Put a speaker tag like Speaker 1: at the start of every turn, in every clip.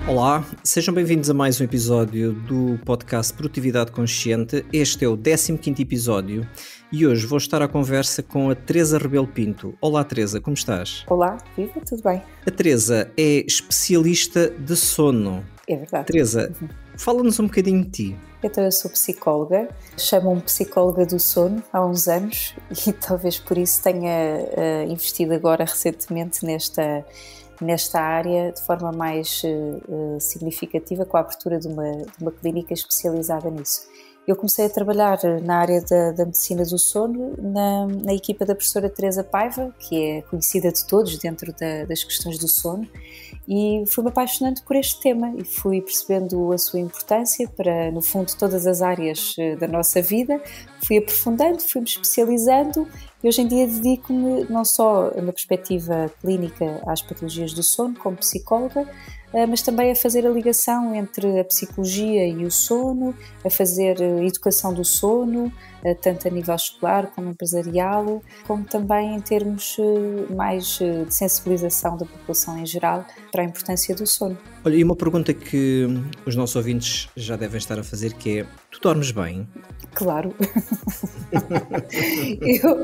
Speaker 1: Olá, sejam bem-vindos a mais um episódio do podcast Produtividade Consciente. Este é o 15º episódio e hoje vou estar à conversa com a Teresa Rebelo Pinto. Olá Teresa, como estás?
Speaker 2: Olá, viva, tudo bem?
Speaker 1: A Teresa é especialista de sono.
Speaker 2: É verdade.
Speaker 1: Teresa, fala-nos um bocadinho de ti.
Speaker 2: Então eu sou psicóloga, chamo-me psicóloga do sono há uns anos e talvez por isso tenha investido agora recentemente nesta área de forma mais significativa com a abertura de uma clínica especializada nisso. Eu comecei a trabalhar na área da medicina do sono na equipa da professora Teresa Paiva, que é conhecida de todos dentro das questões do sono, e fui-me apaixonando por este tema e fui percebendo a sua importância para, no fundo, todas as áreas da nossa vida. Fui aprofundando, fui-me especializando e hoje em dia dedico-me não só na perspectiva clínica às patologias do sono como psicóloga, mas também a fazer a ligação entre a psicologia e o sono, a fazer educação do sono, tanto a nível escolar como empresarial, como também em termos mais de sensibilização da população em geral para a importância do sono.
Speaker 1: Olha, e uma pergunta que os nossos ouvintes já devem estar a fazer, que é: tu dormes bem?
Speaker 2: Claro,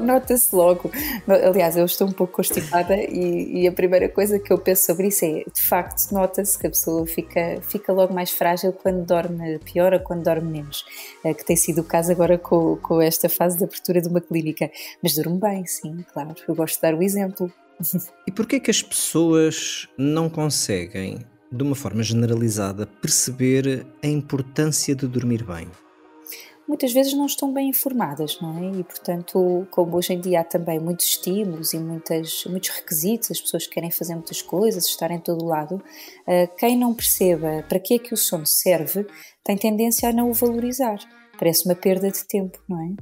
Speaker 2: nota-se logo. Aliás, eu estou um pouco constipada e a primeira coisa que eu penso sobre isso é, de facto, nota-se que a pessoa fica logo mais frágil quando dorme pior ou quando dorme menos, que tem sido o caso agora com esta fase de abertura de uma clínica. Mas durmo bem, sim, claro, eu gosto de dar o exemplo.
Speaker 1: E porquê é que as pessoas não conseguem, de uma forma generalizada, perceber a importância de dormir bem?
Speaker 2: Muitas vezes não estão bem informadas, não é? E, portanto, como hoje em dia há também muitos estímulos e muitos requisitos, as pessoas querem fazer muitas coisas, estar em todo o lado, quem não perceba para que é que o sono serve, tem tendência a não o valorizar. Parece uma perda de tempo, não é?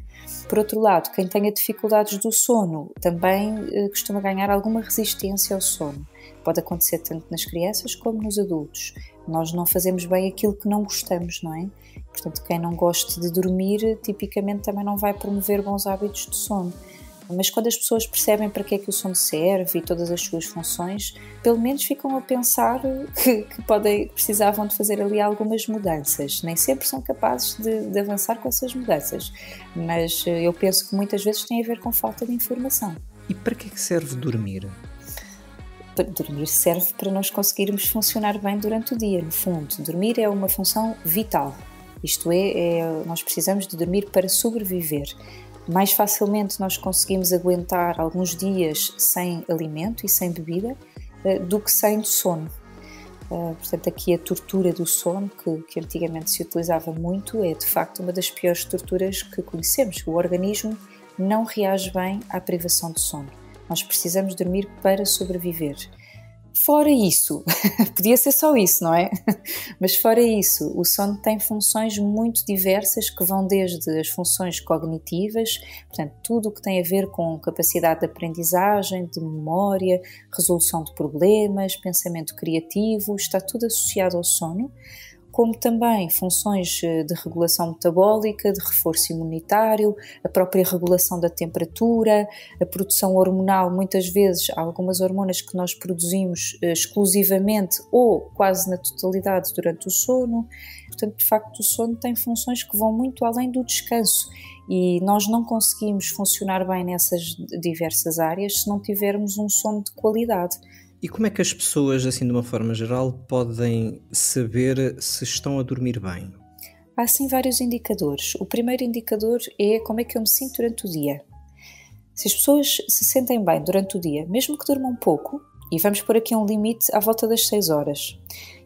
Speaker 2: Por outro lado, quem tenha dificuldades do sono também costuma ganhar alguma resistência ao sono. Pode acontecer tanto nas crianças como nos adultos. Nós não fazemos bem aquilo que não gostamos, não é? Portanto, quem não gosta de dormir, tipicamente também não vai promover bons hábitos de sono. Mas quando as pessoas percebem para que é que o sono serve e todas as suas funções, pelo menos ficam a pensar que precisavam de fazer ali algumas mudanças. Nem sempre são capazes de avançar com essas mudanças, mas eu penso que muitas vezes tem a ver com falta de informação.
Speaker 1: E para que é que serve dormir?
Speaker 2: Dormir serve para nós conseguirmos funcionar bem durante o dia, no fundo. Dormir é uma função vital, isto é, nós precisamos de dormir para sobreviver. Mais facilmente nós conseguimos aguentar alguns dias sem alimento e sem bebida do que sem sono. Portanto, aqui a tortura do sono, que antigamente se utilizava muito, é de facto uma das piores torturas que conhecemos. O organismo não reage bem à privação de sono. Nós precisamos dormir para sobreviver. Fora isso, podia ser só isso, não é? Mas fora isso, o sono tem funções muito diversas que vão desde as funções cognitivas, portanto, tudo o que tem a ver com capacidade de aprendizagem, de memória, resolução de problemas, pensamento criativo, está tudo associado ao sono, como também funções de regulação metabólica, de reforço imunitário, a própria regulação da temperatura, a produção hormonal. Muitas vezes há algumas hormonas que nós produzimos exclusivamente ou quase na totalidade durante o sono. Portanto, de facto, o sono tem funções que vão muito além do descanso e nós não conseguimos funcionar bem nessas diversas áreas se não tivermos um sono de qualidade.
Speaker 1: E como é que as pessoas, assim de uma forma geral, podem saber se estão a dormir bem?
Speaker 2: Há sim vários indicadores. O primeiro indicador é como é que eu me sinto durante o dia. Se as pessoas se sentem bem durante o dia, mesmo que durmam pouco, e vamos pôr aqui um limite à volta das 6 horas.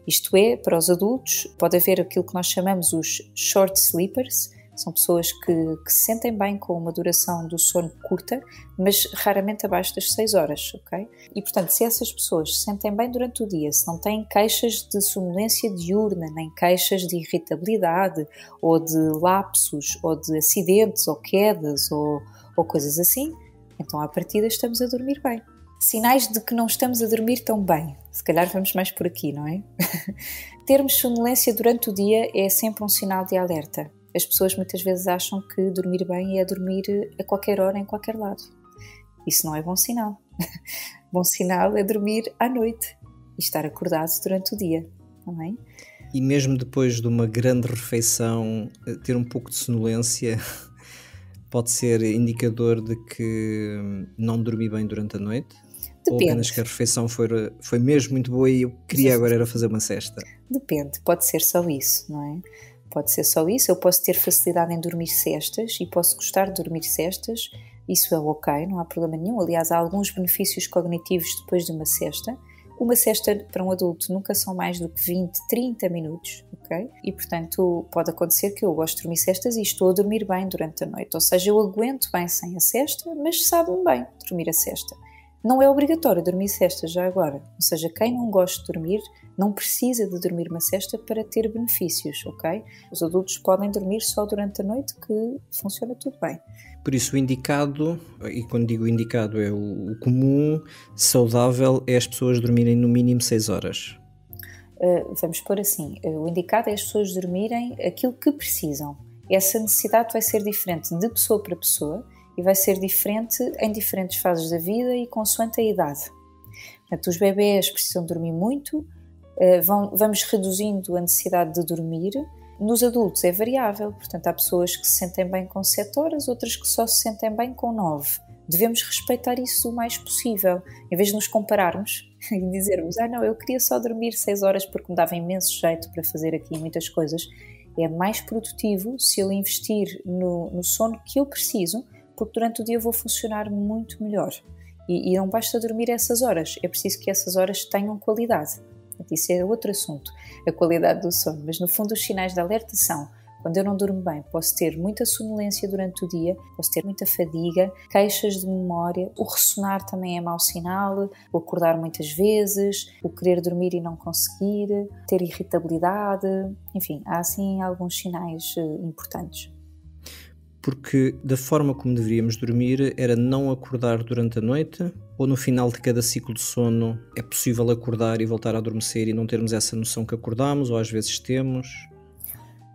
Speaker 2: Isto é, para os adultos, pode haver aquilo que nós chamamos os short sleepers. São pessoas que se sentem bem com uma duração do sono curta, mas raramente abaixo das 6 horas, ok? E, portanto, se essas pessoas se sentem bem durante o dia, se não têm queixas de sonolência diurna, nem queixas de irritabilidade, ou de lapsos, ou de acidentes, ou quedas, ou coisas assim, então, à partida, estamos a dormir bem. Sinais de que não estamos a dormir tão bem. Se calhar vamos mais por aqui, não é? Termos sonolência durante o dia é sempre um sinal de alerta. As pessoas muitas vezes acham que dormir bem é dormir a qualquer hora, em qualquer lado. Isso não é bom sinal. Bom sinal é dormir à noite e estar acordado durante o dia, não é?
Speaker 1: E mesmo depois de uma grande refeição, ter um pouco de sonolência pode ser indicador de que não dormi bem durante a noite?
Speaker 2: Depende.
Speaker 1: Ou apenas que a refeição foi mesmo muito boa e eu queria agora era fazer uma sesta?
Speaker 2: Depende, pode ser só isso, não é? Pode ser só isso. Eu posso ter facilidade em dormir cestas e posso gostar de dormir cestas. Isso é ok, não há problema nenhum. Aliás, há alguns benefícios cognitivos depois de uma sesta. Uma sesta para um adulto nunca são mais do que 20, 30 minutos, ok? E, portanto, pode acontecer que eu gosto de dormir cestas e estou a dormir bem durante a noite. Ou seja, eu aguento bem sem a sesta, mas sabe-me bem dormir a sesta. Não é obrigatório dormir cesta já agora. Ou seja, quem não gosta de dormir não precisa de dormir uma cesta para ter benefícios, ok? Os adultos podem dormir só durante a noite que funciona tudo bem.
Speaker 1: Por isso o indicado, e quando digo indicado é o comum, saudável, é as pessoas dormirem no mínimo 6 horas.
Speaker 2: Vamos pôr assim, o indicado é as pessoas dormirem aquilo que precisam. Essa necessidade vai ser diferente de pessoa para pessoa e vai ser diferente em diferentes fases da vida e consoante a idade. Portanto, os bebés precisam dormir muito, vamos reduzindo a necessidade de dormir. Nos adultos é variável, portanto há pessoas que se sentem bem com 7 horas, outras que só se sentem bem com 9. Devemos respeitar isso o mais possível, em vez de nos compararmos e dizermos, não, eu queria só dormir 6 horas porque me dava imenso jeito para fazer aqui muitas coisas. É mais produtivo se eu investir no sono que eu preciso, porque durante o dia eu vou funcionar muito melhor. E não basta dormir essas horas, é preciso que essas horas tenham qualidade. Isso é outro assunto, a qualidade do sono. Mas no fundo os sinais de alerta são, quando eu não durmo bem, posso ter muita sonolência durante o dia, posso ter muita fadiga, queixas de memória, o ressonar também é mau sinal, o acordar muitas vezes, o querer dormir e não conseguir, ter irritabilidade, enfim, há assim alguns sinais importantes.
Speaker 1: Porque da forma como deveríamos dormir era não acordar durante a noite, ou no final de cada ciclo de sono é possível acordar e voltar a adormecer e não termos essa noção que acordamos, ou às vezes temos?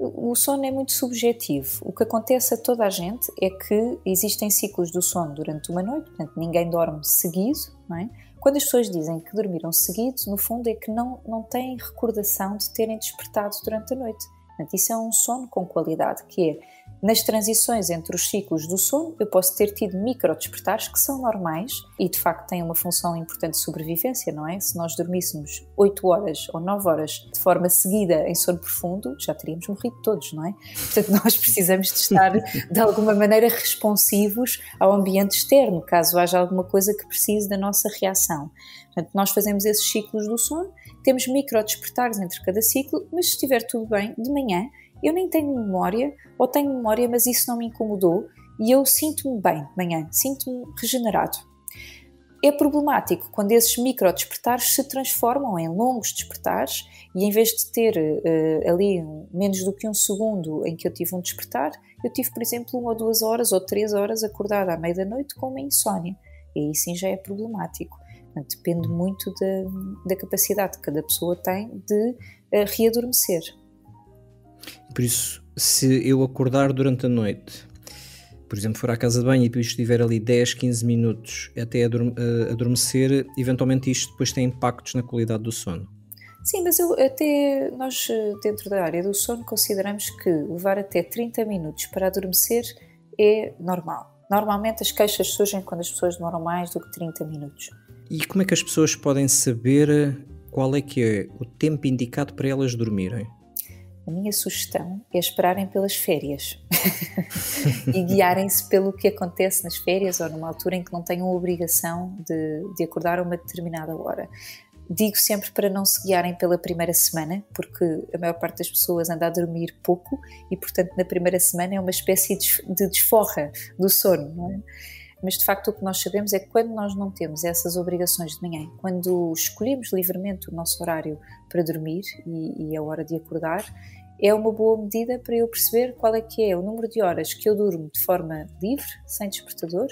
Speaker 2: O sono é muito subjetivo. O que acontece a toda a gente é que existem ciclos do sono durante uma noite, portanto ninguém dorme seguido, não é? Quando as pessoas dizem que dormiram seguido, no fundo é que não têm recordação de terem despertado durante a noite. Portanto, isso é um sono com qualidade, que é, nas transições entre os ciclos do sono, eu posso ter tido micro-despertares que são normais e, de facto, têm uma função importante de sobrevivência, não é? Se nós dormíssemos 8 horas ou 9 horas de forma seguida em sono profundo, já teríamos morrido todos, não é? Portanto, nós precisamos de estar, de alguma maneira, responsivos ao ambiente externo, caso haja alguma coisa que precise da nossa reação. Portanto, nós fazemos esses ciclos do sono, temos micro-despertares entre cada ciclo, mas se estiver tudo bem, de manhã, eu nem tenho memória, ou tenho memória, mas isso não me incomodou, e eu sinto-me bem de manhã, sinto-me regenerado. É problemático quando esses micro-despertares se transformam em longos despertares, e em vez de ter ali menos do que um segundo em que eu tive um despertar, eu tive, por exemplo, 1 ou 2 horas ou 3 horas acordada à meia da noite com uma insónia, e aí sim já é problemático. Portanto, depende muito da capacidade que cada pessoa tem de readormecer.
Speaker 1: Por isso, se eu acordar durante a noite, por exemplo, for à casa de banho e depois estiver ali 10, 15 minutos até adormecer, eventualmente isto depois tem impactos na qualidade do sono.
Speaker 2: Sim, mas nós dentro da área do sono consideramos que levar até 30 minutos para adormecer é normal. Normalmente as queixas surgem quando as pessoas demoram mais do que 30 minutos.
Speaker 1: E como é que as pessoas podem saber qual é que é o tempo indicado para elas dormirem?
Speaker 2: A minha sugestão é esperarem pelas férias e guiarem-se pelo que acontece nas férias ou numa altura em que não tenham obrigação de acordar a uma determinada hora. Digo sempre para não se guiarem pela primeira semana, porque a maior parte das pessoas anda a dormir pouco e, portanto, na primeira semana é uma espécie de desforra do sono, não é? Mas, de facto, o que nós sabemos é que quando nós não temos essas obrigações de manhã, quando escolhemos livremente o nosso horário para dormir e a hora de acordar, é uma boa medida para eu perceber qual é que é o número de horas que eu durmo de forma livre, sem despertador,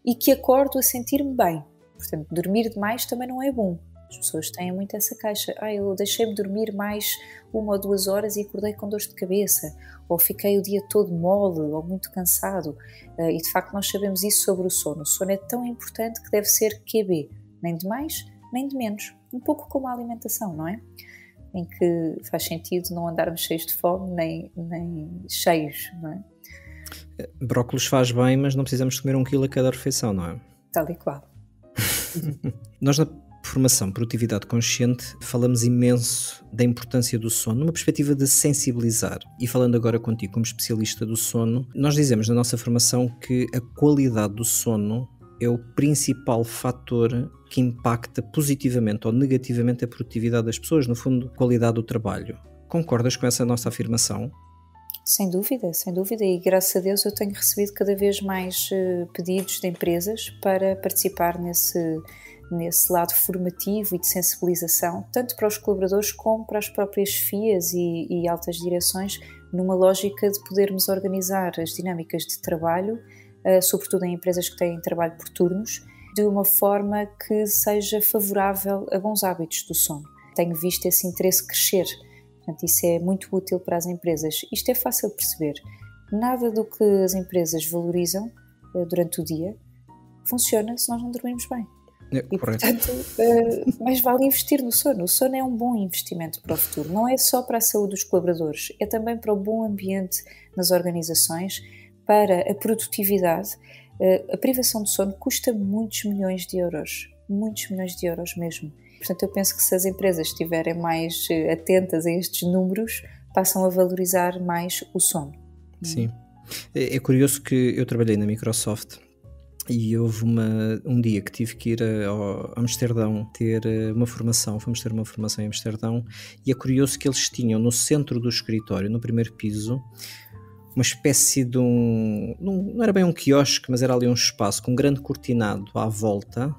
Speaker 2: e que acordo a sentir-me bem. Portanto, dormir demais também não é bom, As pessoas têm muito essa queixa. Eu deixei-me dormir mais 1 ou 2 horas e acordei com dores de cabeça. Ou fiquei o dia todo mole ou muito cansado. E de facto nós sabemos isso sobre o sono. O sono é tão importante que deve ser QB. Nem de mais, nem de menos. Um pouco como a alimentação, não é? Em que faz sentido não andarmos cheios de fome, nem cheios, não é?
Speaker 1: Brócolos faz bem, mas não precisamos comer 1 quilo a cada refeição, não é?
Speaker 2: Tal e qual.
Speaker 1: Nós na formação Produtividade Consciente falamos imenso da importância do sono, numa perspectiva de sensibilizar. E falando agora contigo como especialista do sono, nós dizemos na nossa formação que a qualidade do sono é o principal fator que impacta positivamente ou negativamente a produtividade das pessoas, no fundo, a qualidade do trabalho. Concordas com essa nossa afirmação?
Speaker 2: Sem dúvida, e graças a Deus eu tenho recebido cada vez mais pedidos de empresas para participar nesse lado formativo e de sensibilização, tanto para os colaboradores como para as próprias FIAs e altas direções, numa lógica de podermos organizar as dinâmicas de trabalho, sobretudo em empresas que têm trabalho por turnos, de uma forma que seja favorável a bons hábitos do sono. Tenho visto esse interesse crescer. Portanto, isso é muito útil para as empresas. Isto é fácil de perceber. Nada do que as empresas valorizam durante o dia funciona se nós não dormirmos bem. E, portanto, mais vale investir no sono. O sono é um bom investimento para o futuro. Não é só para a saúde dos colaboradores, é também para o bom ambiente nas organizações, para a produtividade. A privação de sono custa muitos milhões de euros mesmo. Portanto, eu penso que se as empresas estiverem mais atentas a estes números, passam a valorizar mais o sono.
Speaker 1: Sim. É curioso que eu trabalhei na Microsoft e houve um dia que tive que ir a Amsterdão ter uma formação. Fomos ter uma formação em Amsterdão e é curioso que eles tinham no centro do escritório, no primeiro piso, uma espécie de não era bem um quiosque, mas era ali um espaço com um grande cortinado à volta.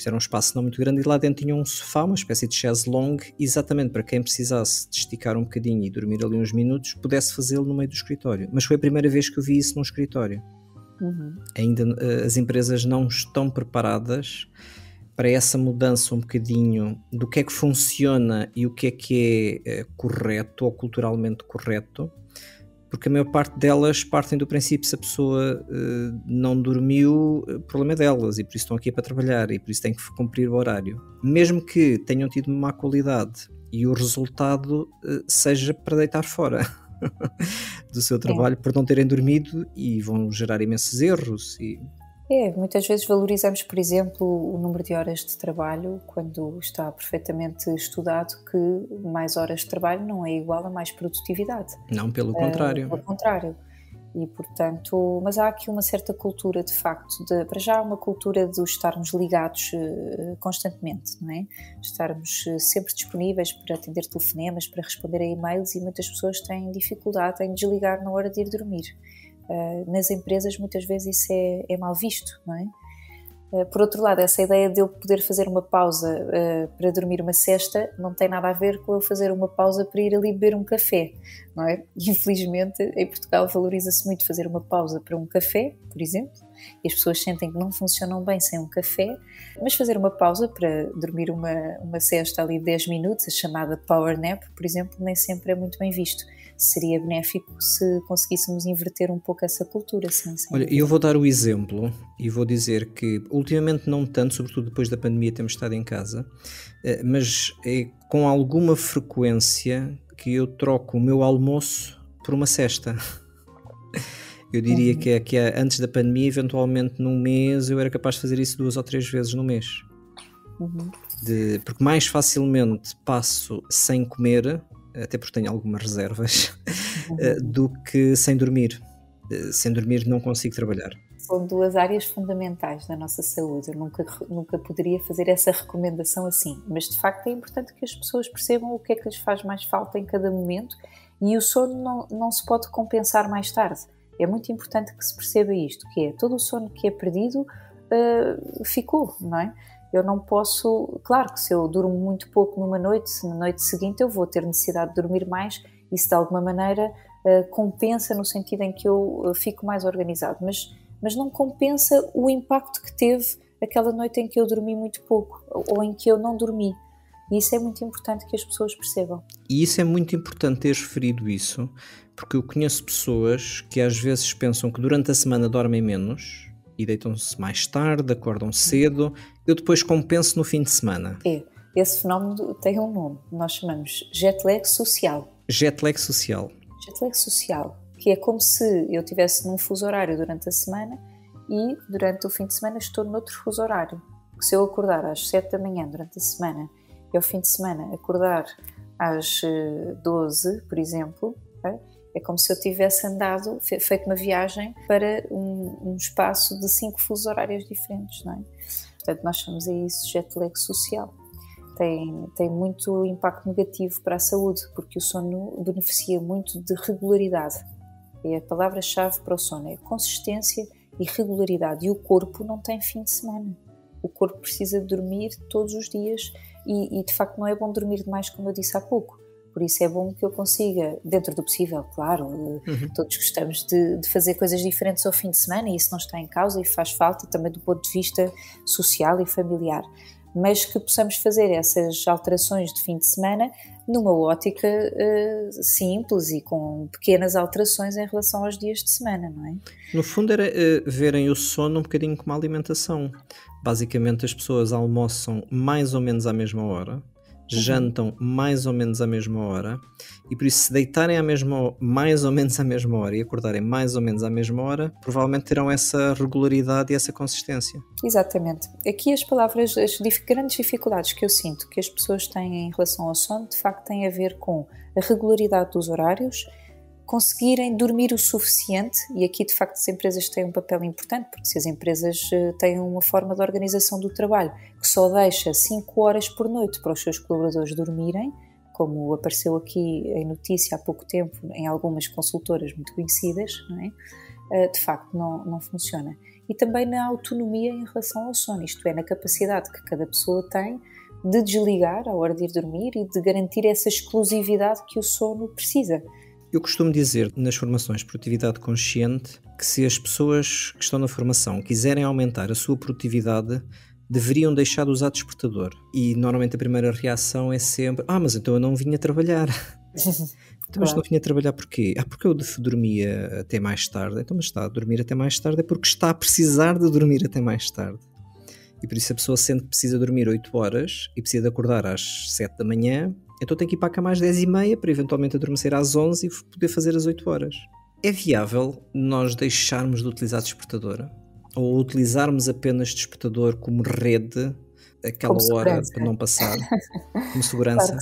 Speaker 1: Era um espaço não muito grande e lá dentro tinha um sofá, uma espécie de chaise longue, exatamente para quem precisasse de esticar um bocadinho e dormir ali uns minutos, pudesse fazê-lo no meio do escritório. Mas foi a primeira vez que eu vi isso num escritório. Ainda as empresas não estão preparadas para essa mudança um bocadinho do que é que funciona e o que é correto ou culturalmente correto, porque a maior parte delas partem do princípio se a pessoa não dormiu, o problema é delas e por isso estão aqui para trabalhar e por isso têm que cumprir o horário. Mesmo que tenham tido uma má qualidade e o resultado seja para deitar fora do seu trabalho por não terem dormido e vão gerar imensos erros.
Speaker 2: Muitas vezes valorizamos, por exemplo, o número de horas de trabalho, quando está perfeitamente estudado que mais horas de trabalho não é igual a mais produtividade.
Speaker 1: Não, pelo contrário.
Speaker 2: Pelo contrário. E, portanto, mas há aqui uma certa cultura, de facto, para já uma cultura de estarmos ligados constantemente, não é? Estarmos sempre disponíveis para atender telefonemas, para responder a e-mails, e muitas pessoas têm dificuldade em desligar na hora de ir dormir. Nas empresas muitas vezes isso é mal visto, não é? Por outro lado, essa ideia de eu poder fazer uma pausa para dormir uma siesta não tem nada a ver com eu fazer uma pausa para ir ali beber um café, não é? Infelizmente, em Portugal valoriza-se muito fazer uma pausa para um café, por exemplo, e as pessoas sentem que não funcionam bem sem um café, mas fazer uma pausa para dormir uma siesta ali de 10 minutos, a chamada power nap, por exemplo, nem sempre é muito bem visto. Seria benéfico se conseguíssemos inverter um pouco essa cultura. Sim.
Speaker 1: Olha, eu vou dar o exemplo e vou dizer que ultimamente não tanto, sobretudo depois da pandemia temos estado em casa, mas é com alguma frequência que eu troco o meu almoço por uma siesta. Eu diria que antes da pandemia, eventualmente num mês, eu era capaz de fazer isso 2 ou 3 vezes no mês. Porque mais facilmente passo sem comer, até porque tenho algumas reservas, do que sem dormir. Sem dormir não consigo trabalhar.
Speaker 2: São 2 áreas fundamentais da nossa saúde. Eu nunca poderia fazer essa recomendação assim, mas de facto é importante que as pessoas percebam o que é que lhes faz mais falta em cada momento, e o sono não se pode compensar mais tarde. É muito importante que se perceba isto, que é todo o sono que é perdido ficou, não é? Eu não posso, claro que se eu durmo muito pouco numa noite, na noite seguinte eu vou ter necessidade de dormir mais, isso de alguma maneira compensa no sentido em que eu fico mais organizado, mas não compensa o impacto que teve aquela noite em que eu dormi muito pouco ou em que eu não dormi. E isso é muito importante que as pessoas percebam.
Speaker 1: E isso é muito importante teres referido isso, porque eu conheço pessoas que às vezes pensam que durante a semana dormem menos e deitam-se mais tarde, acordam cedo, eu depois compenso no fim de semana.
Speaker 2: Esse fenómeno tem um nome, nós chamamos jet lag social.
Speaker 1: Jet lag social.
Speaker 2: Jet lag social, que é como se eu estivesse num fuso horário durante a semana e durante o fim de semana estou noutro fuso horário. Porque se eu acordar às 7 da manhã durante a semana e ao fim de semana acordar às 12, por exemplo, é como se eu tivesse andado, feito uma viagem para um espaço de 5 fusos horários diferentes, não é? Portanto, nós chamamos a isso jet lag social. Tem muito impacto negativo para a saúde, porque o sono beneficia muito de regularidade. E a palavra-chave para o sono é consistência e regularidade. E o corpo não tem fim de semana. O corpo precisa de dormir todos os dias e de facto não é bom dormir demais, como eu disse há pouco. Por isso é bom que eu consiga, dentro do possível, claro, todos gostamos de fazer coisas diferentes ao fim de semana e isso não está em causa e faz falta também do ponto de vista social e familiar. Mas que possamos fazer essas alterações de fim de semana numa ótica simples e com pequenas alterações em relação aos dias de semana, não é?
Speaker 1: No fundo era verem o sono um bocadinho como a alimentação. Basicamente as pessoas almoçam mais ou menos à mesma hora, jantam mais ou menos à mesma hora e por isso se deitarem mais ou menos à mesma hora e acordarem mais ou menos à mesma hora, provavelmente terão essa regularidade e essa consistência.
Speaker 2: Exatamente. Aqui as grandes dificuldades que eu sinto que as pessoas têm em relação ao sono, de facto têm a ver com a regularidade dos horários, conseguirem dormir o suficiente, e aqui de facto as empresas têm um papel importante, porque se as empresas têm uma forma de organização do trabalho que só deixa 5 horas por noite para os seus colaboradores dormirem, como apareceu aqui em notícia há pouco tempo em algumas consultoras muito conhecidas, não é? De facto não funciona. E também na autonomia em relação ao sono, isto é, na capacidade que cada pessoa tem de desligar à hora de ir dormir e de garantir essa exclusividade que o sono precisa.
Speaker 1: Eu costumo dizer nas formações de produtividade consciente que se as pessoas que estão na formação quiserem aumentar a sua produtividade, deveriam deixar de usar despertador. E normalmente a primeira reação é sempre: mas então eu não vinha trabalhar. Então, mas não vinha trabalhar porquê? Porque eu dormia até mais tarde. Então, mas está a dormir até mais tarde é porque está a precisar de dormir até mais tarde. E por isso a pessoa sente que precisa dormir 8 horas e precisa de acordar às 7 da manhã, então tem que ir para a cama às 10h30 para eventualmente adormecer às 11 e poder fazer as 8 horas. É viável nós deixarmos de utilizar despertador? Ou utilizarmos apenas despertador como rede, aquela hora para não passar, como segurança?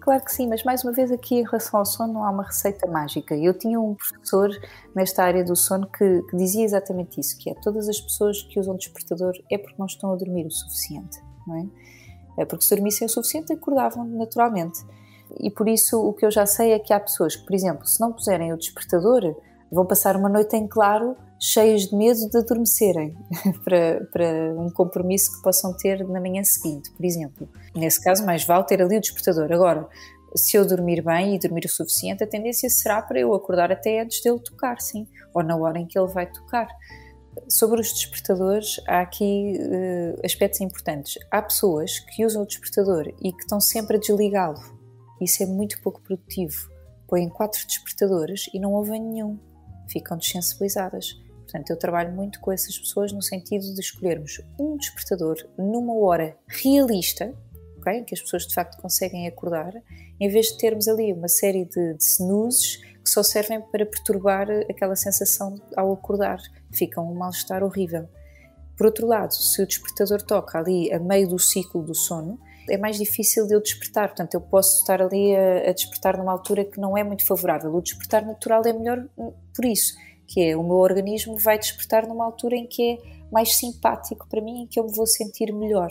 Speaker 2: Claro que sim, mas mais uma vez aqui em relação ao sono não há uma receita mágica. Eu tinha um professor nesta área do sono que dizia exatamente isso, que é: todas as pessoas que usam despertador é porque não estão a dormir o suficiente, não é? Porque se dormissem o suficiente acordavam naturalmente. E por isso o que eu já sei é que há pessoas que, por exemplo, se não puserem o despertador, vão passar uma noite em claro, cheias de medo de adormecerem para um compromisso que possam ter na manhã seguinte, por exemplo. Nesse caso, mais vale ter ali o despertador. Agora, se eu dormir bem e dormir o suficiente, a tendência será para eu acordar até antes dele tocar, sim, ou na hora em que ele vai tocar. Sobre os despertadores, há aqui aspectos importantes. Há pessoas que usam o despertador e que estão sempre a desligá-lo. Isso é muito pouco produtivo. Põem 4 despertadores e não ouvem nenhum. Ficam desensibilizadas. Portanto, eu trabalho muito com essas pessoas no sentido de escolhermos um despertador numa hora realista, okay? Em que as pessoas de facto conseguem acordar, em vez de termos ali uma série de snoozes que só servem para perturbar aquela sensação ao acordar. Fica um mal-estar horrível. Por outro lado, se o despertador toca ali a meio do ciclo do sono, é mais difícil de eu despertar. Portanto, eu posso estar ali a despertar numa altura que não é muito favorável. O despertar natural é melhor por isso, que é o meu organismo vai despertar numa altura em que é mais simpático para mim, em que eu me vou sentir melhor.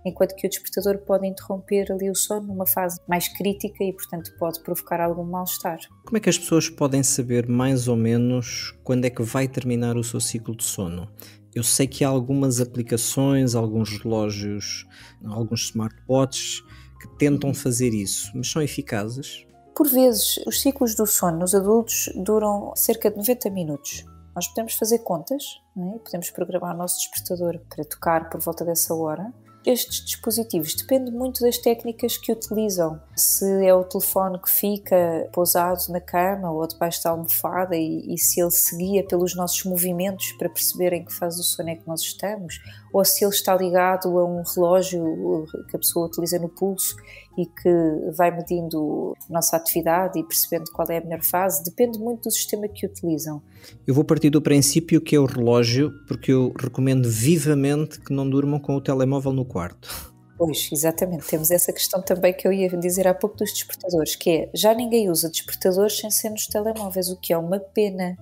Speaker 2: Enquanto que o despertador pode interromper ali o sono numa fase mais crítica e, portanto, pode provocar algum mal-estar.
Speaker 1: Como é que as pessoas podem saber mais ou menos quando é que vai terminar o seu ciclo de sono? Eu sei que há algumas aplicações, alguns relógios, alguns smartwatches que tentam fazer isso, mas são eficazes?
Speaker 2: Por vezes, os ciclos do sono nos adultos duram cerca de 90 minutos. Nós podemos fazer contas, não é? Podemos programar o nosso despertador para tocar por volta dessa hora. Estes dispositivos depende muito das técnicas que utilizam. Se é o telefone que fica pousado na cama ou debaixo da almofada e se ele se guia pelos nossos movimentos para perceber em que fase do sono é que nós estamos, ou se ele está ligado a um relógio que a pessoa utiliza no pulso e que vai medindo a nossa atividade e percebendo qual é a melhor fase, depende muito do sistema que utilizam.
Speaker 1: Eu vou partir do princípio que é o relógio, porque eu recomendo vivamente que não durmam com o telemóvel no quarto.
Speaker 2: Pois, exatamente, temos essa questão também que eu ia dizer há pouco dos despertadores, que é, já ninguém usa despertadores sem ser nos telemóveis, o que é uma pena,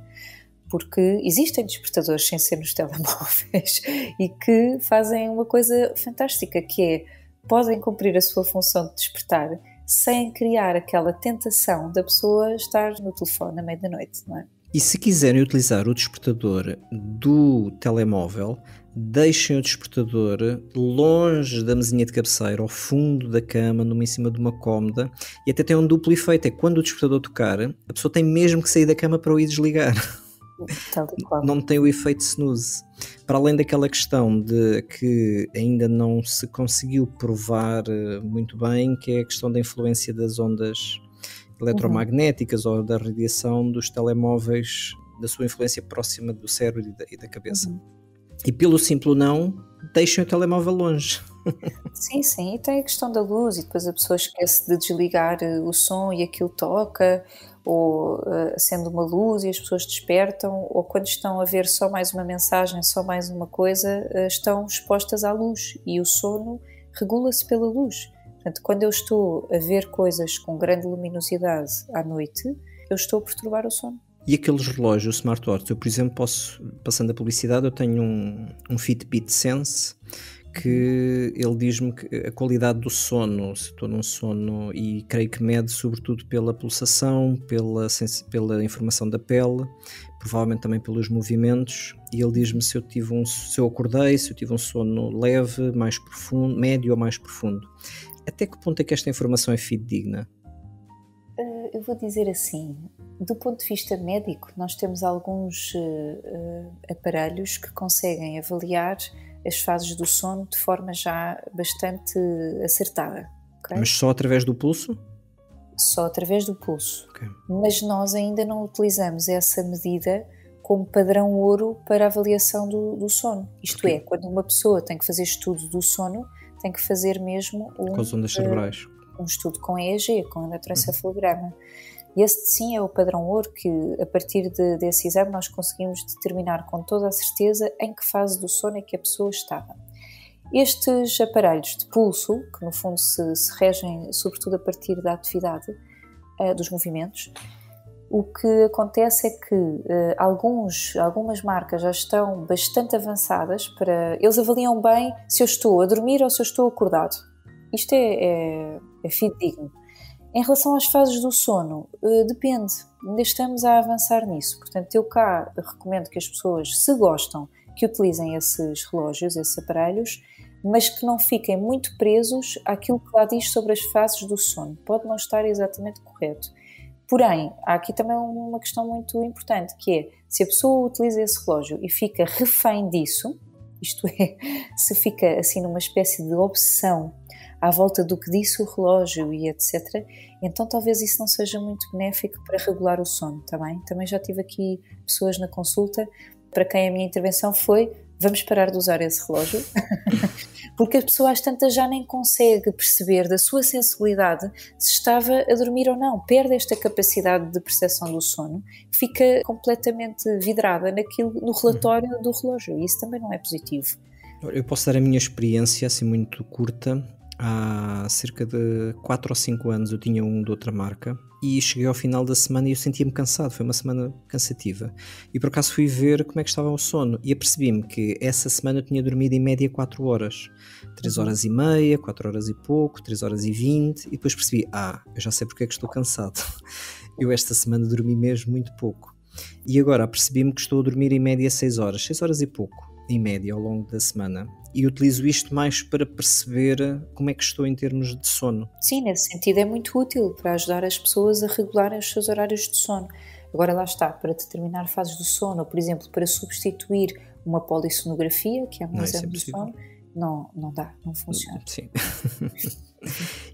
Speaker 2: porque existem despertadores sem ser nos telemóveis e que fazem uma coisa fantástica, que é, podem cumprir a sua função de despertar sem criar aquela tentação da pessoa estar no telefone à meia da noite, não é?
Speaker 1: E se quiserem utilizar o despertador do telemóvel, deixem o despertador longe da mesinha de cabeceira, ao fundo da cama, numa em cima de uma cómoda, e até tem um duplo efeito, é que quando o despertador tocar, a pessoa tem mesmo que sair da cama para o ir desligar.
Speaker 2: Tal e qual.
Speaker 1: Não tem o efeito snooze. Para além daquela questão de que ainda não se conseguiu provar muito bem, que é a questão da influência das ondas eletromagnéticas ou da radiação dos telemóveis, da sua influência próxima do cérebro e da cabeça. E pelo simples não, deixem o telemóvel longe.
Speaker 2: Sim, e tem a questão da luz e depois a pessoa esquece de desligar o som e aquilo toca, ou acende uma luz e as pessoas despertam, ou quando estão a ver só mais uma mensagem, só mais uma coisa, estão expostas à luz e o sono regula-se pela luz. Portanto, quando eu estou a ver coisas com grande luminosidade à noite, eu estou a perturbar o sono.
Speaker 1: E aqueles relógios, smartwatches, eu por exemplo posso, passando a publicidade, eu tenho um Fitbit Sense, que ele diz-me que a qualidade do sono, se estou num sono, e creio que mede sobretudo pela pulsação, pela informação da pele, provavelmente também pelos movimentos, e ele diz-me se eu acordei, se eu tive um sono leve, mais profundo, médio ou mais profundo. Até que ponto é que esta informação é fidedigna?
Speaker 2: Eu vou dizer assim, do ponto de vista médico, nós temos alguns aparelhos que conseguem avaliar as fases do sono de forma já bastante acertada. Okay?
Speaker 1: Mas só através do pulso?
Speaker 2: Só através do pulso.
Speaker 1: Okay.
Speaker 2: Mas nós ainda não utilizamos essa medida como padrão ouro para a avaliação do sono. Isto é, quando uma pessoa tem que fazer estudo do sono, tem que fazer mesmo
Speaker 1: com as ondas cerebrais.
Speaker 2: Um estudo com EEG, com eletroencefalograma. E esse sim é o padrão ouro que, a partir desse exame, nós conseguimos determinar com toda a certeza em que fase do sono é que a pessoa estava. Estes aparelhos de pulso, que no fundo se regem sobretudo a partir da atividade dos movimentos, o que acontece é que algumas marcas já estão bastante avançadas para... Eles avaliam bem se eu estou a dormir ou se eu estou acordado. Isto é fidedigno. Em relação às fases do sono, depende. Ainda estamos a avançar nisso. Portanto, eu cá recomendo que as pessoas, se gostam, que utilizem esses relógios, esses aparelhos, mas que não fiquem muito presos àquilo que lá diz sobre as fases do sono. Pode não estar exatamente correto. Porém, há aqui também uma questão muito importante, que é, se a pessoa utiliza esse relógio e fica refém disso, isto é, se fica assim numa espécie de obsessão à volta do que disse o relógio e etc., então talvez isso não seja muito benéfico para regular o sono, está bem? Também já tive aqui pessoas na consulta para quem a minha intervenção foi: vamos parar de usar esse relógio, porque a pessoa às tantas já nem consegue perceber da sua sensibilidade se estava a dormir ou não, perde esta capacidade de percepção do sono, fica completamente vidrada no relatório do relógio, e isso também não é positivo.
Speaker 1: Eu posso dar a minha experiência assim muito curta. Há cerca de 4 ou 5 anos eu tinha um de outra marca e cheguei ao final da semana e eu sentia-me cansado, foi uma semana cansativa. E por acaso fui ver como é que estava o sono e apercebi-me que essa semana eu tinha dormido em média 4 horas. 3 horas e meia, 4 horas e pouco, 3 horas e 20 e depois percebi, eu já sei porque é que estou cansado. Eu esta semana dormi mesmo muito pouco. E agora apercebi-me que estou a dormir em média 6 horas e pouco, em média, ao longo da semana. E utilizo isto mais para perceber como é que estou em termos de sono.
Speaker 2: Sim, nesse sentido é muito útil para ajudar as pessoas a regularem os seus horários de sono. Agora lá está, para determinar fases do sono, ou por exemplo, para substituir uma polissonografia, que é um exame do sono, não dá, não funciona.
Speaker 1: Sim.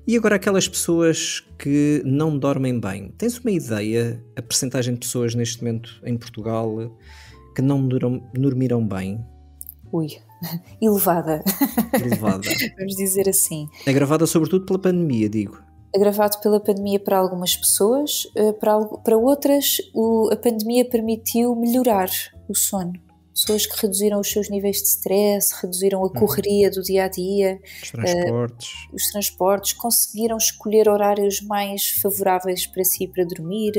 Speaker 1: E agora aquelas pessoas que não dormem bem, tens uma ideia, a percentagem de pessoas neste momento em Portugal que não dormirão bem?
Speaker 2: Ui, elevada.
Speaker 1: Elevada.
Speaker 2: Vamos dizer assim.
Speaker 1: Agravada sobretudo pela pandemia, digo.
Speaker 2: Agravado pela pandemia para algumas pessoas, para outras a pandemia permitiu melhorar o sono. Pessoas que reduziram os seus níveis de stress, reduziram a correria do dia-a-dia. Os transportes, conseguiram escolher horários mais favoráveis para si para dormir.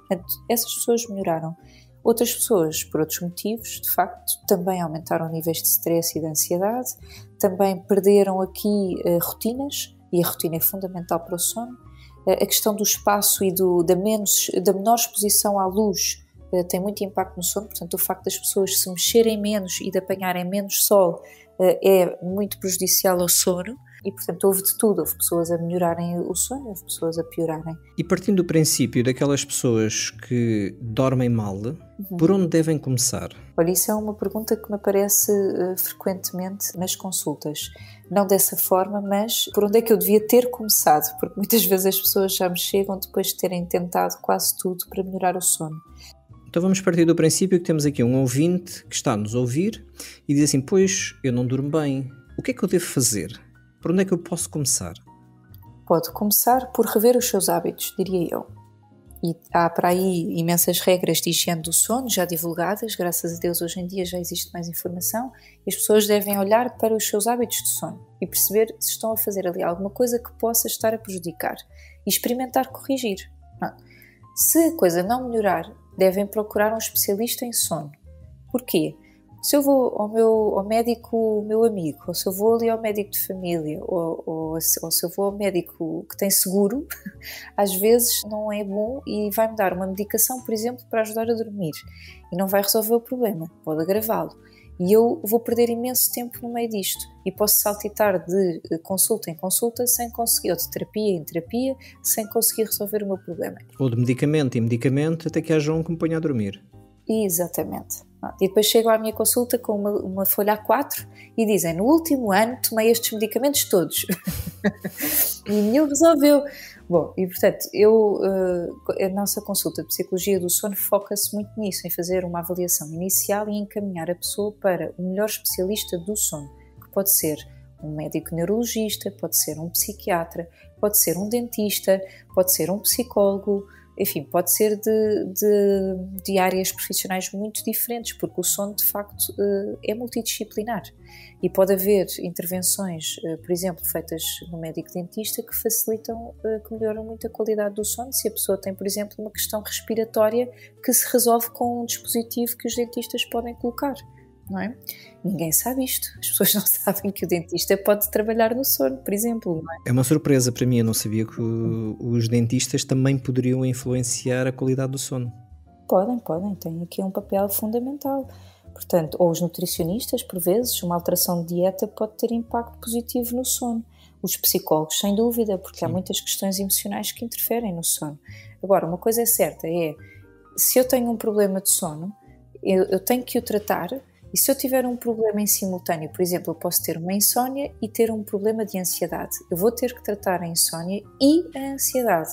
Speaker 2: Portanto, essas pessoas melhoraram. Outras pessoas, por outros motivos, de facto, também aumentaram níveis de stress e de ansiedade, também perderam aqui rotinas, e a rotina é fundamental para o sono. A questão do espaço e da menor exposição à luz tem muito impacto no sono, portanto o facto das pessoas se mexerem menos e de apanharem menos sol é muito prejudicial ao sono. E, portanto, houve de tudo. Houve pessoas a melhorarem o sono, houve pessoas a piorarem.
Speaker 1: E partindo do princípio daquelas pessoas que dormem mal, por onde devem começar?
Speaker 2: Olha, isso é uma pergunta que me aparece frequentemente nas consultas. Não dessa forma, mas por onde é que eu devia ter começado? Porque muitas vezes as pessoas já me chegam depois de terem tentado quase tudo para melhorar o sono.
Speaker 1: Então vamos partir do princípio que temos aqui um ouvinte que está a nos ouvir e diz assim, pois, eu não durmo bem. O que é que eu devo fazer? Por onde é que eu posso começar?
Speaker 2: Pode começar por rever os seus hábitos, diria eu. E há para aí imensas regras de higiene do sono já divulgadas, graças a Deus hoje em dia já existe mais informação, e as pessoas devem olhar para os seus hábitos de sono e perceber se estão a fazer ali alguma coisa que possa estar a prejudicar e experimentar corrigir. Se a coisa não melhorar, devem procurar um especialista em sono. Porquê? Se eu vou ao médico, meu amigo, ou se eu vou ali ao médico de família, ou se eu vou ao médico que tem seguro, às vezes não é bom e vai-me dar uma medicação, por exemplo, para ajudar a dormir. E não vai resolver o problema, pode agravá-lo. E eu vou perder imenso tempo no meio disto. E posso saltitar de consulta em consulta sem conseguir, ou de terapia em terapia, sem conseguir resolver o meu problema.
Speaker 1: Ou de medicamento em medicamento até que haja um que me ponha a dormir.
Speaker 2: Exatamente. E depois chego à minha consulta com uma folha A4 e dizem, no último ano tomei estes medicamentos todos. E nenhum resolveu. Bom, e portanto, a nossa consulta de psicologia do sono foca-se muito nisso, em fazer uma avaliação inicial e encaminhar a pessoa para o melhor especialista do sono, que pode ser um médico neurologista, pode ser um psiquiatra, pode ser um dentista, pode ser um psicólogo, enfim, pode ser de áreas profissionais muito diferentes, porque o sono, de facto, é multidisciplinar. E pode haver intervenções, por exemplo, feitas no médico dentista que facilitam, que melhoram muito a qualidade do sono, se a pessoa tem, por exemplo, uma questão respiratória que se resolve com um dispositivo que os dentistas podem colocar. Não é? Ninguém sabe isto. As pessoas não sabem que o dentista pode trabalhar no sono, por exemplo. Não é?
Speaker 1: É uma surpresa para mim, eu não sabia que os dentistas também poderiam influenciar a qualidade do sono.
Speaker 2: Podem, têm aqui um papel fundamental. Portanto, ou os nutricionistas, por vezes, uma alteração de dieta pode ter impacto positivo no sono. Os psicólogos, sem dúvida, porque há muitas questões emocionais que interferem no sono. Agora, uma coisa é certa, se eu tenho um problema de sono, eu tenho que o tratar. E se eu tiver um problema em simultâneo, por exemplo, eu posso ter uma insónia e ter um problema de ansiedade. Eu vou ter que tratar a insónia e a ansiedade.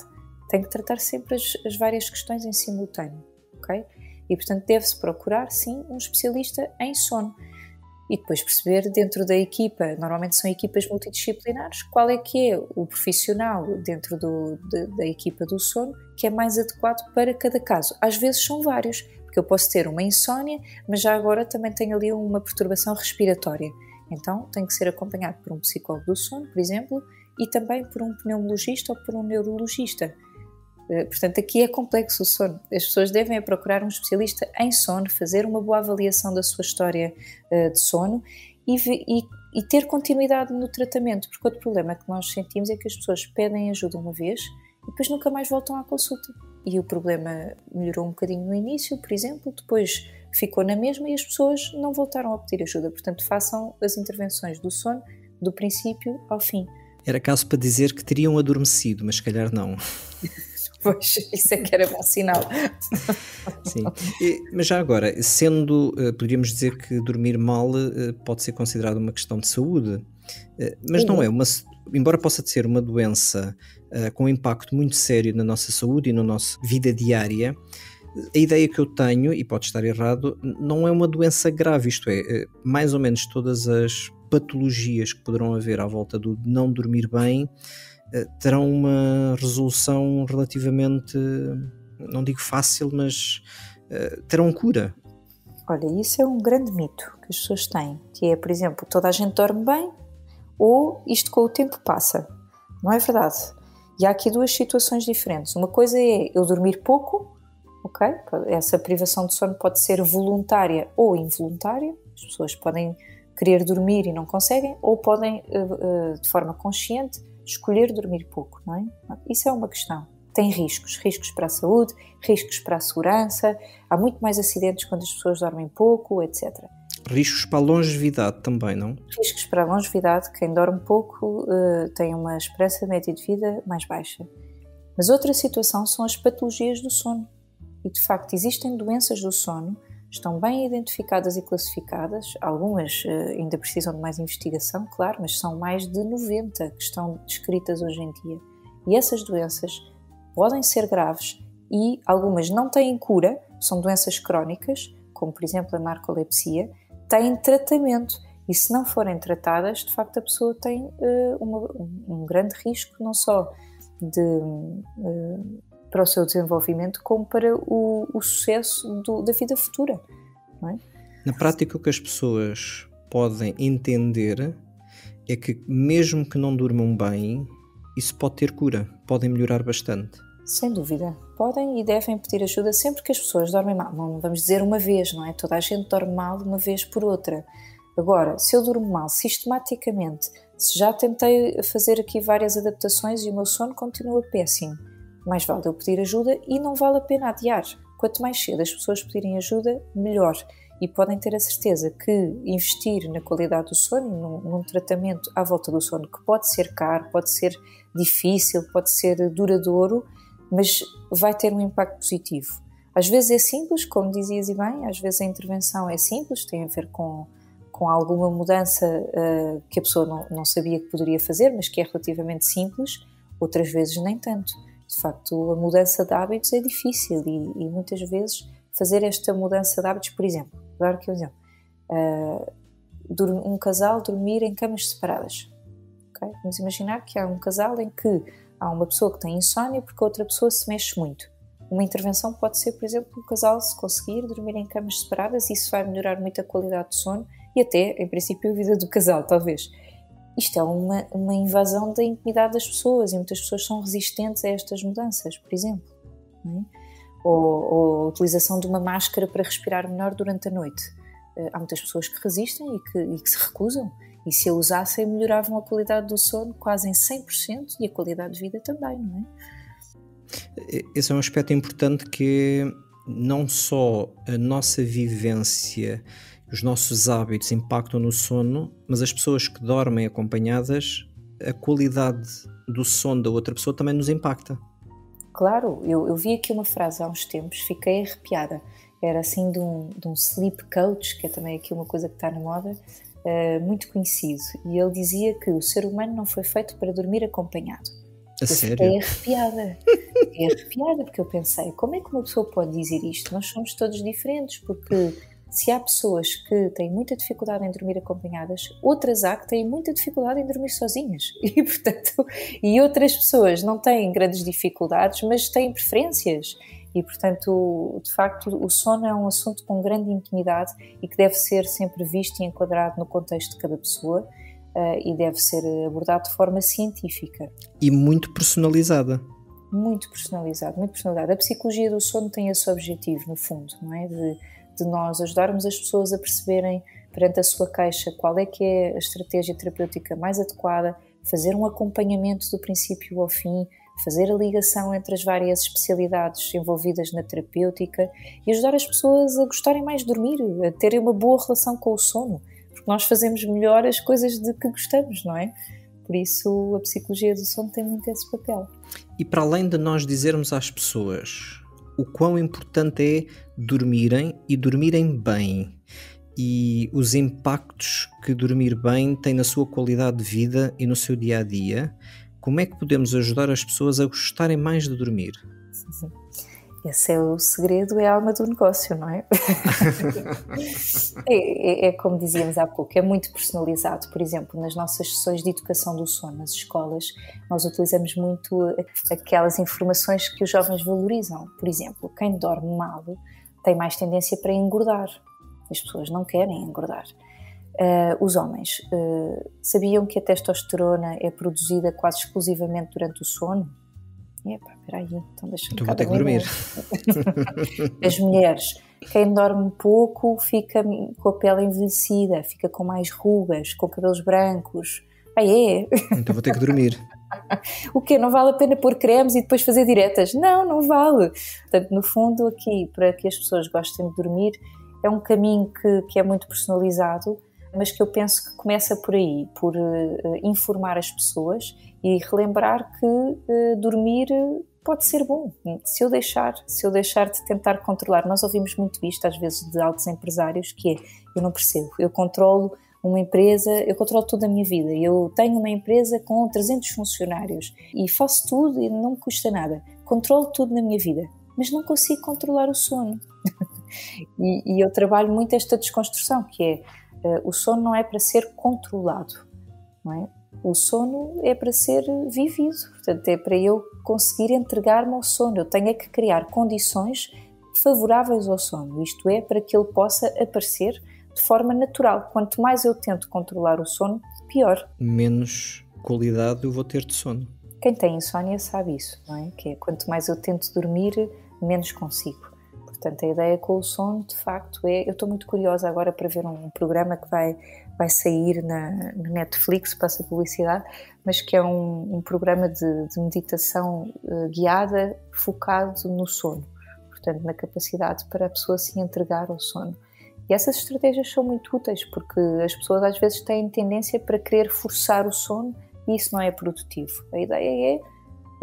Speaker 2: Tenho que tratar sempre as várias questões em simultâneo, ok? E, portanto, deve-se procurar, sim, um especialista em sono. E depois perceber dentro da equipa, normalmente são equipas multidisciplinares, qual é que é o profissional dentro da equipa do sono que é mais adequado para cada caso. Às vezes são vários, porque eu posso ter uma insónia, mas já agora também tenho ali uma perturbação respiratória. Então, tenho que ser acompanhado por um psicólogo do sono, por exemplo, e também por um pneumologista ou por um neurologista. Portanto, aqui é complexo o sono. As pessoas devem procurar um especialista em sono, fazer uma boa avaliação da sua história de sono e ter continuidade no tratamento, porque outro problema que nós sentimos é que as pessoas pedem ajuda uma vez e depois nunca mais voltam à consulta. E o problema melhorou um bocadinho no início, por exemplo, depois ficou na mesma e as pessoas não voltaram a pedir ajuda. Portanto, façam as intervenções do sono do princípio ao fim.
Speaker 1: Era caso para dizer que teriam adormecido, mas se calhar não.
Speaker 2: Pois, isso é que era bom sinal.
Speaker 1: Sim, mas já agora, poderíamos dizer que dormir mal pode ser considerado uma questão de saúde, mas não é embora possa ser uma doença com um impacto muito sério na nossa saúde e na nossa vida diária, a ideia que eu tenho, e pode estar errado, não é uma doença grave, isto é, mais ou menos todas as patologias que poderão haver à volta do não dormir bem terão uma resolução relativamente, não digo fácil, mas terão cura.
Speaker 2: Olha, isso é um grande mito que as pessoas têm, que é, por exemplo, toda a gente dorme bem ou isto com o tempo passa. Não é verdade. E há aqui duas situações diferentes. Uma coisa é eu dormir pouco, ok? Essa privação de sono pode ser voluntária ou involuntária. As pessoas podem querer dormir e não conseguem, ou podem, de forma consciente, escolher dormir pouco, não é? Isso é uma questão. Tem riscos para a saúde, riscos para a segurança, há muito mais acidentes quando as pessoas dormem pouco, etc.
Speaker 1: Riscos para a longevidade também, não?
Speaker 2: Riscos para a longevidade, quem dorme pouco tem uma esperança média de vida mais baixa. Mas outra situação são as patologias do sono. E de facto existem doenças do sono, estão bem identificadas e classificadas, algumas ainda precisam de mais investigação, claro, mas são mais de 90 que estão descritas hoje em dia. E essas doenças podem ser graves e algumas não têm cura, são doenças crónicas, como por exemplo a narcolepsia, têm tratamento e se não forem tratadas, de facto a pessoa tem um grande risco não só para o seu desenvolvimento como para o sucesso da vida futura, não é?
Speaker 1: Na prática o que as pessoas podem entender é que mesmo que não durmam bem, isso pode ter cura, podem melhorar bastante.
Speaker 2: Sem dúvida, podem e devem pedir ajuda sempre que as pessoas dormem mal. Não vamos dizer uma vez, não é? Toda a gente dorme mal uma vez por outra. Agora, se eu durmo mal sistematicamente, se já tentei fazer aqui várias adaptações e o meu sono continua péssimo, mais vale eu pedir ajuda e não vale a pena adiar. Quanto mais cedo as pessoas pedirem ajuda, melhor. E podem ter a certeza que investir na qualidade do sono, num tratamento à volta do sono, que pode ser caro, pode ser difícil, pode ser duradouro, mas vai ter um impacto positivo. Às vezes é simples, como dizias e bem, às vezes a intervenção é simples, tem a ver com alguma mudança que a pessoa não sabia que poderia fazer, mas que é relativamente simples, outras vezes nem tanto. De facto, a mudança de hábitos é difícil e muitas vezes fazer esta mudança de hábitos, por exemplo, vou dar aqui um exemplo, um casal dormir em camas separadas. Okay? Vamos imaginar que há um casal em que há uma pessoa que tem insónia porque a outra pessoa se mexe muito. Uma intervenção pode ser, por exemplo, o casal se conseguir dormir em camas separadas, isso vai melhorar muito a qualidade do sono e até, em princípio, a vida do casal, talvez. Isto é uma invasão da intimidade das pessoas e muitas pessoas são resistentes a estas mudanças, por exemplo. Não é? Ou a utilização de uma máscara para respirar melhor durante a noite. Há muitas pessoas que resistem e que se recusam. E se a usassem, melhoravam a qualidade do sono quase em 100% e a qualidade de vida também, não é?
Speaker 1: Esse é um aspecto importante que não só a nossa vivência, os nossos hábitos impactam no sono, mas as pessoas que dormem acompanhadas, a qualidade do sono da outra pessoa também nos impacta.
Speaker 2: Claro, eu vi aqui uma frase há uns tempos, fiquei arrepiada. Era assim de um sleep coach, que é também aqui uma coisa que está na moda, muito conhecido. E ele dizia que o ser humano não foi feito para dormir acompanhado.
Speaker 1: A sério?
Speaker 2: Fiquei arrepiada. Fiquei arrepiada porque eu pensei, como é que uma pessoa pode dizer isto? Nós somos todos diferentes, porque se há pessoas que têm muita dificuldade em dormir acompanhadas, outras há que têm muita dificuldade em dormir sozinhas. E, portanto, outras pessoas não têm grandes dificuldades, mas têm preferências. E, portanto, de facto, o sono é um assunto com grande intimidade e que deve ser sempre visto e enquadrado no contexto de cada pessoa e deve ser abordado de forma científica.
Speaker 1: E muito personalizada.
Speaker 2: Muito personalizado, muito personalizado. A psicologia do sono tem esse objetivo, no fundo, não é? De nós ajudarmos as pessoas a perceberem perante a sua queixa qual é que é a estratégia terapêutica mais adequada, fazer um acompanhamento do princípio ao fim, fazer a ligação entre as várias especialidades envolvidas na terapêutica e ajudar as pessoas a gostarem mais de dormir, a terem uma boa relação com o sono, porque nós fazemos melhor as coisas de que gostamos, não é? por isso a psicologia do sono tem muito esse papel.
Speaker 1: E para além de nós dizermos às pessoas o quão importante é dormirem e dormirem bem, e os impactos que dormir bem tem na sua qualidade de vida e no seu dia-a-dia, como é que podemos ajudar as pessoas a gostarem mais de dormir?
Speaker 2: Sim. Esse é o segredo, é a alma do negócio, não é? É como dizíamos há pouco, é muito personalizado. Por exemplo, nas nossas sessões de educação do sono, nas escolas, nós utilizamos muito aquelas informações que os jovens valorizam. Por exemplo, quem dorme mal tem mais tendência para engordar. As pessoas não querem engordar. Os homens sabiam que a testosterona é produzida quase exclusivamente durante o sono? Espera aí, então deixa-me
Speaker 1: vou ter que dormir.
Speaker 2: As mulheres, quem dorme pouco fica com a pele envelhecida, fica com mais rugas, com cabelos brancos.
Speaker 1: Então vou ter que dormir.
Speaker 2: O quê? Não vale a pena pôr cremes e depois fazer diretas? Não vale. Portanto, no fundo, aqui, para que as pessoas gostem de dormir, é um caminho que é muito personalizado, mas que eu penso que começa por aí, por informar as pessoas e relembrar que dormir pode ser bom. Se eu deixar de tentar controlar, nós ouvimos muito isto às vezes de altos empresários, que é, eu não percebo, eu controlo uma empresa, eu controlo tudo a minha vida, eu tenho uma empresa com 300 funcionários e faço tudo e não me custa nada, controlo tudo na minha vida, mas não consigo controlar o sono. E eu trabalho muito esta desconstrução, que é, o sono não é para ser controlado, não é? O sono é para ser vivido, portanto é para eu conseguir entregar-me ao sono, eu tenho que criar condições favoráveis ao sono, isto é, para que ele possa aparecer de forma natural. Quanto mais eu tento controlar o sono, pior.
Speaker 1: Menos qualidade eu vou ter de sono.
Speaker 2: Quem tem insónia sabe isso, não é? Que é, quanto mais eu tento dormir, menos consigo. Portanto, a ideia com o sono, de facto, é... Eu estou muito curiosa agora para ver um programa que vai sair na Netflix, passa publicidade, mas que é um programa de meditação guiada, focado no sono. Portanto, na capacidade para a pessoa se entregar ao sono. E essas estratégias são muito úteis, porque as pessoas às vezes têm tendência para querer forçar o sono e isso não é produtivo. A ideia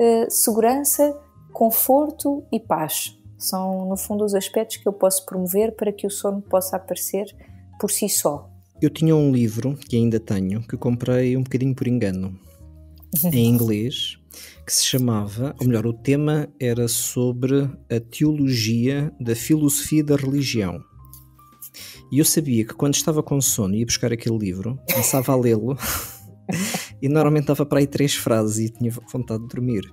Speaker 2: é segurança, conforto e paz. São, no fundo, os aspectos que eu posso promover para que o sono possa aparecer por si só.
Speaker 1: Eu tinha um livro, que ainda tenho, que comprei um bocadinho por engano, em inglês, que se chamava, ou melhor, o tema era sobre a teologia da filosofia da religião. E eu sabia que quando estava com sono ia buscar aquele livro, começava a lê-lo e normalmente dava para aí 3 frases e tinha vontade de dormir.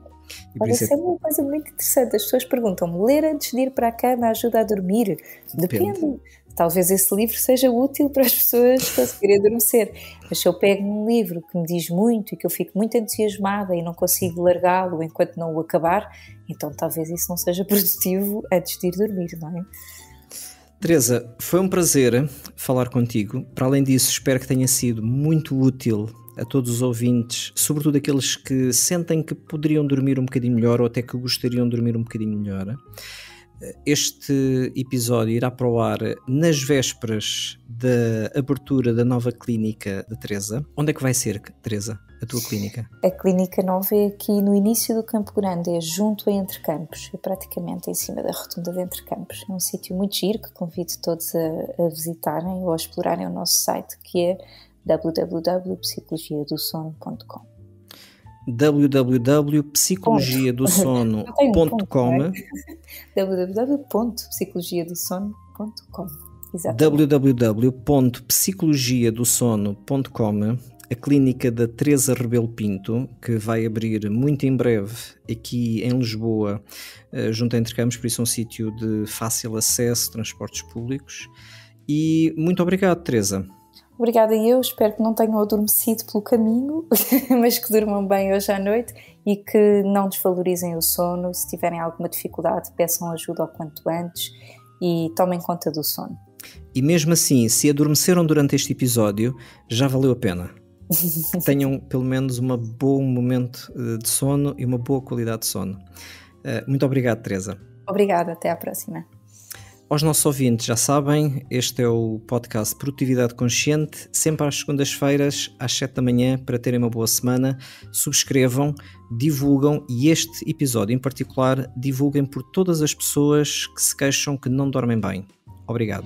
Speaker 2: Olha, isso é uma coisa muito interessante. As pessoas perguntam-me, ler antes de ir para a cama ajuda a dormir? Depende. Talvez esse livro seja útil para as pessoas conseguirem adormecer. Mas se eu pego num livro que me diz muito e que eu fico muito entusiasmada e não consigo largá-lo enquanto não o acabar, então talvez isso não seja produtivo antes de ir dormir, não é?
Speaker 1: Teresa, foi um prazer falar contigo. Para além disso, espero que tenha sido muito útil a todos os ouvintes, sobretudo aqueles que sentem que poderiam dormir um bocadinho melhor ou até que gostariam de dormir um bocadinho melhor. Este episódio irá para o ar nas vésperas da abertura da nova clínica da Teresa. Onde é que vai ser, Teresa, a tua clínica?
Speaker 2: A clínica nova é aqui no início do Campo Grande, é junto a Entre Campos, é praticamente em cima da rotunda de Entre Campos. É um sítio muito giro que convido todos a visitarem ou a explorarem o nosso site, que é www.psicologiadosono.com.
Speaker 1: www.psicologiadosono.com.
Speaker 2: www.psicologiadosono.com.
Speaker 1: www.psicologiadosono.com. A clínica da Teresa Rebelo Pinto, que vai abrir muito em breve aqui em Lisboa, junto a Entre Campos, por isso é um sítio de fácil acesso, transportes públicos. E muito obrigado, Teresa.
Speaker 2: Obrigada eu, espero que não tenham adormecido pelo caminho, mas que durmam bem hoje à noite e que não desvalorizem o sono. Se tiverem alguma dificuldade, peçam ajuda o quanto antes e tomem conta do sono.
Speaker 1: E mesmo assim, se adormeceram durante este episódio, já valeu a pena. Tenham pelo menos um bom momento de sono e uma boa qualidade de sono. Muito obrigado, Teresa.
Speaker 2: Obrigada, até à próxima.
Speaker 1: Aos nossos ouvintes, já sabem, este é o podcast Produtividade Consciente, sempre às segundas-feiras, às 7 da manhã, para terem uma boa semana. Subscrevam, divulgam e este episódio em particular, divulguem por todas as pessoas que se queixam que não dormem bem. Obrigado.